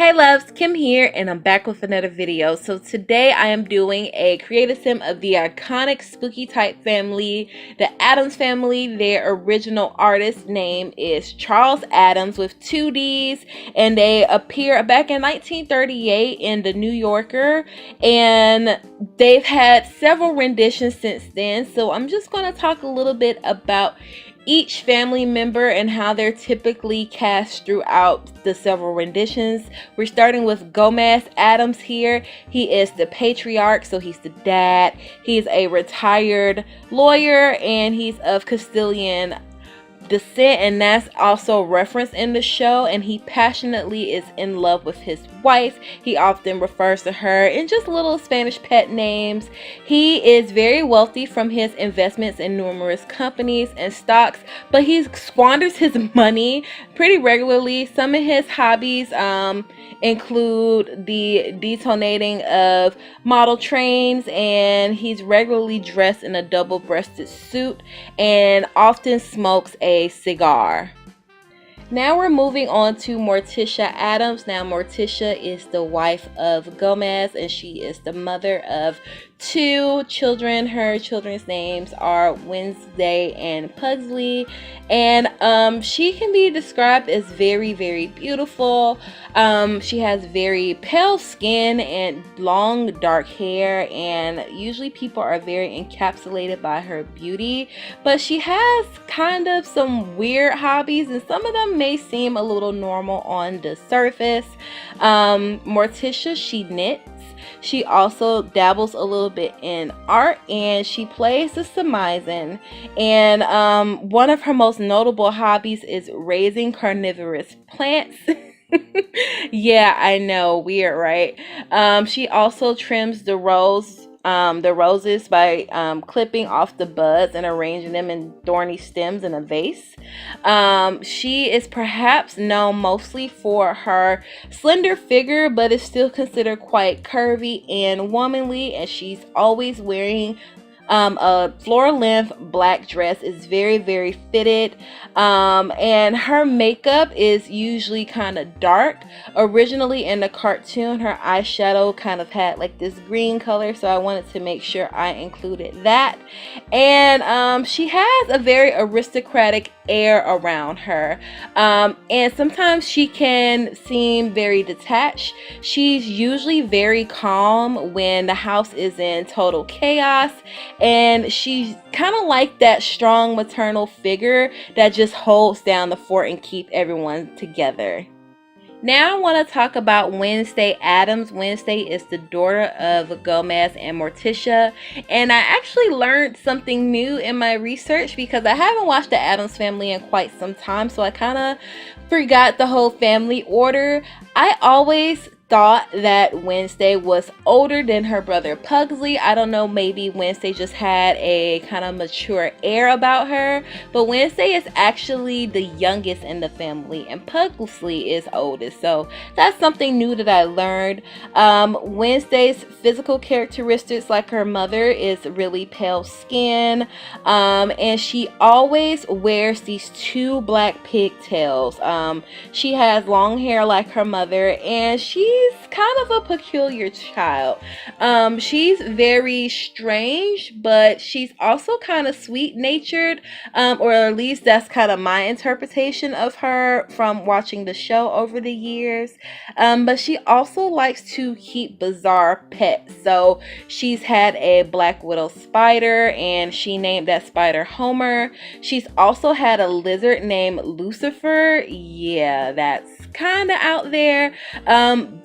Hey loves, Kim here and I'm back with another video. So today I am doing a creative sim of the iconic spooky type family, the Addams family. Their original artist name is Charles Addams with 2 D's, and they appear back in 1938 in the New Yorker, and they've had several renditions since then. So I'm just going to talk a little bit about each family member and how they're typically cast throughout the several renditions. We're starting with Gomez Addams here. He is the patriarch, so he's the dad. He's a retired lawyer and he's of Castilian descent, and that's also referenced in the show. And he passionately is in love with his wife. He often refers to her in just little Spanish pet names. He is very wealthy from his investments in numerous companies and stocks, but he squanders his money pretty regularly. Some of his hobbies include the detonating of model trains, and he's regularly dressed in a double-breasted suit and often smokes a cigar. Now we're moving on to Morticia Addams. Now Morticia is the wife of Gomez, and she is the mother of 2 children. Her children's names are Wednesday and Pugsley, and she can be described as very, very beautiful. She has very pale skin and long dark hair, and usually people are very encapsulated by her beauty, but she has kind of some weird hobbies, and some of them may seem a little normal on the surface. Morticia, she knits. She also dabbles a little bit in art, and she plays the samisen. And one of her most notable hobbies is raising carnivorous plants. Yeah, I know, weird, right? She also trims the roses by clipping off the buds and arranging them in thorny stems in a vase. She is perhaps known mostly for her slender figure, but is still considered quite curvy and womanly, and she's always wearing a floor length black dress. Is very, very fitted, and her makeup is usually kind of dark. Originally in the cartoon, her eyeshadow kind of had like this green color, so I wanted to make sure I included that. And she has a very aristocratic air around her, and sometimes she can seem very detached. She's usually very calm when the house is in total chaos, and she's kind of like that strong maternal figure that just holds down the fort and keep everyone together. Now I want to talk about Wednesday Addams. Wednesday is the daughter of Gomez and Morticia, and I actually learned something new in my research because I haven't watched the Addams family in quite some time, so I kind of forgot the whole family order. I always thought that Wednesday was older than her brother Pugsley. I don't know, maybe Wednesday just had a kind of mature air about her, but Wednesday is actually the youngest in the family and Pugsley is oldest, so that's something new that I learned. Wednesday's physical characteristics, like her mother, is really pale skin, and she always wears these 2 black pigtails. She has long hair like her mother, and she's kind of a peculiar child. She's very strange, but she's also kind of sweet-natured, or at least that's kind of my interpretation of her from watching the show over the years. But she also likes to keep bizarre pets, so she's had a black widow spider, and she named that spider Homer. She's also had a lizard named Lucifer. Yeah, that's kind of out there,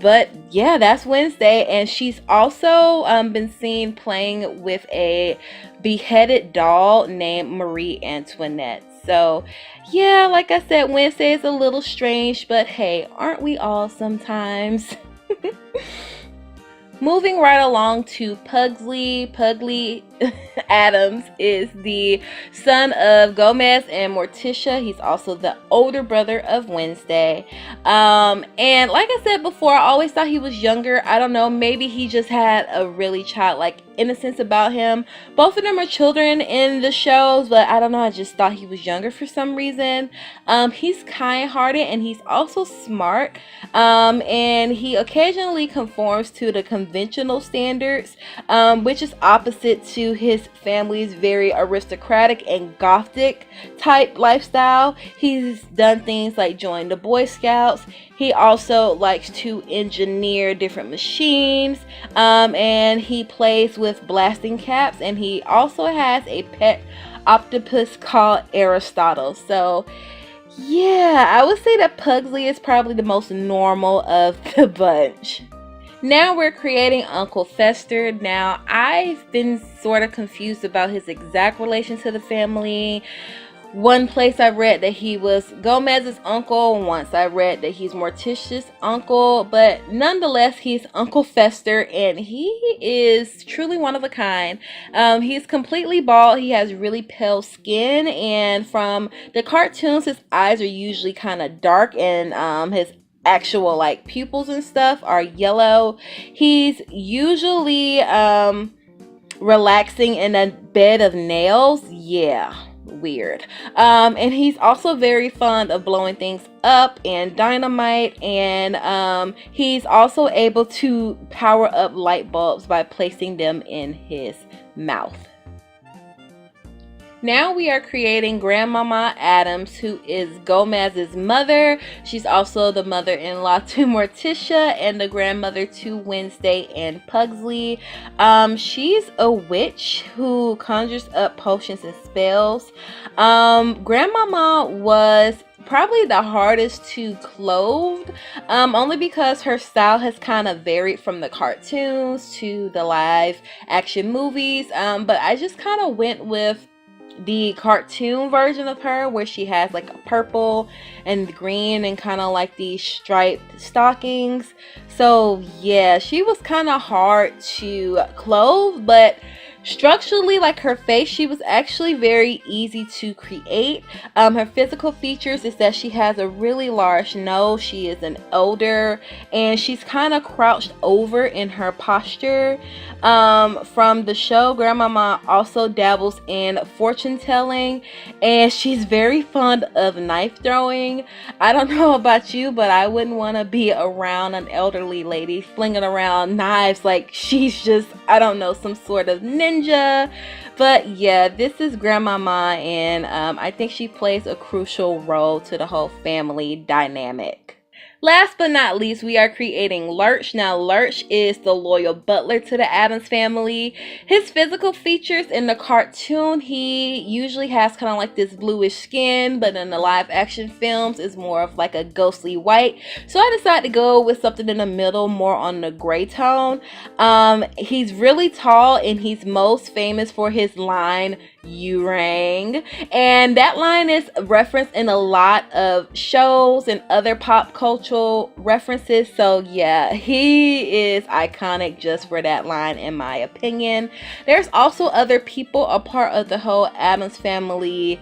but yeah, that's Wednesday. And she's also been seen playing with a beheaded doll named Marie Antoinette. So yeah, like I said, Wednesday is a little strange, but hey, aren't we all sometimes? Moving right along to Pugsley. Addams is the son of Gomez and Morticia. He's also the older brother of Wednesday. And like I said before, I always thought he was younger. I don't know, maybe he just had a really childlike innocence about him. Both of them are children in the shows, but I don't know, I just thought he was younger for some reason. He's kind-hearted and he's also smart, and he occasionally conforms to the conventional standards, which is opposite to his family's very aristocratic and gothic type lifestyle. He's done things like join the Boy Scouts. He also likes to engineer different machines, and he plays with blasting caps, and he also has a pet octopus called Aristotle. So yeah, I would say that Pugsley is probably the most normal of the bunch. Now we're creating Uncle Fester. Now I've been sort of confused about his exact relation to the family. One place I read that he was Gomez's uncle. Once I read that he's Morticia's uncle. But nonetheless, he's Uncle Fester, and he is truly one of a kind. He's completely bald. He has really pale skin, and from the cartoons, his eyes are usually kind of dark, and his actual like pupils and stuff are yellow. He's usually relaxing in a bed of nails. Yeah, weird. And he's also very fond of blowing things up and dynamite, and he's also able to power up light bulbs by placing them in his mouth. Now we are creating Grandmama Addams, who is Gomez's mother. She's also the mother-in-law to Morticia and the grandmother to Wednesday and Pugsley. She's a witch who conjures up potions and spells. Grandmama was probably the hardest to clothe, only because her style has kind of varied from the cartoons to the live action movies, but I just kind of went with the cartoon version of her, where she has like a purple and green and kind of like these striped stockings. So yeah, she was kind of hard to clothe, but structurally, like her face, she was actually very easy to create. Her physical features is that she has a really large nose, she is an older, and she's kind of crouched over in her posture. From the show, Grandmama also dabbles in fortune telling, and she's very fond of knife throwing. I don't know about you, but I wouldn't want to be around an elderly lady flinging around knives like she's just, I don't know, some sort of ninja. But yeah, this is Grandmama, and I think she plays a crucial role to the whole family dynamic. Last but not least, we are creating Lurch. Now, Lurch is the loyal butler to the Addams family. His physical features in the cartoon, he usually has kind of like this bluish skin, but in the live action films is more of like a ghostly white. So I decided to go with something in the middle, more on the gray tone. He's really tall, and he's most famous for his line, "You rang," and that line is referenced in a lot of shows and other pop cultural references. So yeah, he is iconic just for that line, in my opinion. There's also other people a part of the whole Addams family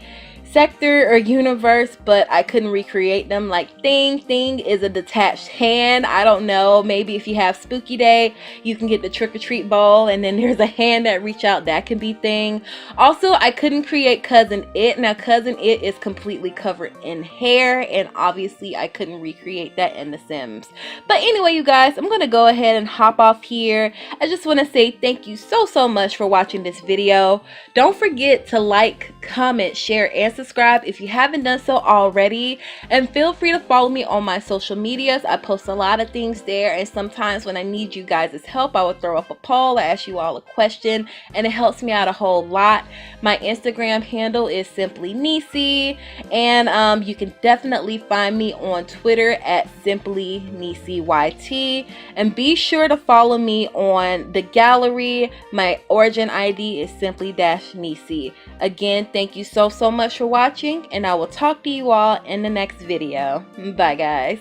sector or universe, but I couldn't recreate them. Like Thing is a detached hand. I don't know, maybe if you have Spooky Day, you can get the trick-or-treat ball, and then there's a hand that reach out, that can be Thing. Also, I couldn't create Cousin It. Now Cousin It is completely covered in hair, and obviously I couldn't recreate that in The Sims. But anyway, you guys, I'm gonna go ahead and hop off here. I just want to say thank you so much for watching this video. Don't forget to like, comment, share, and subscribe if you haven't done so already, and feel free to follow me on my social medias. I post a lot of things there, and sometimes when I need you guys' help, I will throw up a poll, I ask you all a question, and it helps me out a whole lot. My Instagram handle is Simply-Nisey, and you can definitely find me on Twitter at Simply-Nisey YT, and be sure to follow me on the gallery. My origin ID is Simply-Nisey. Again, thank you so much for watching, and I will talk to you all in the next video. Bye guys.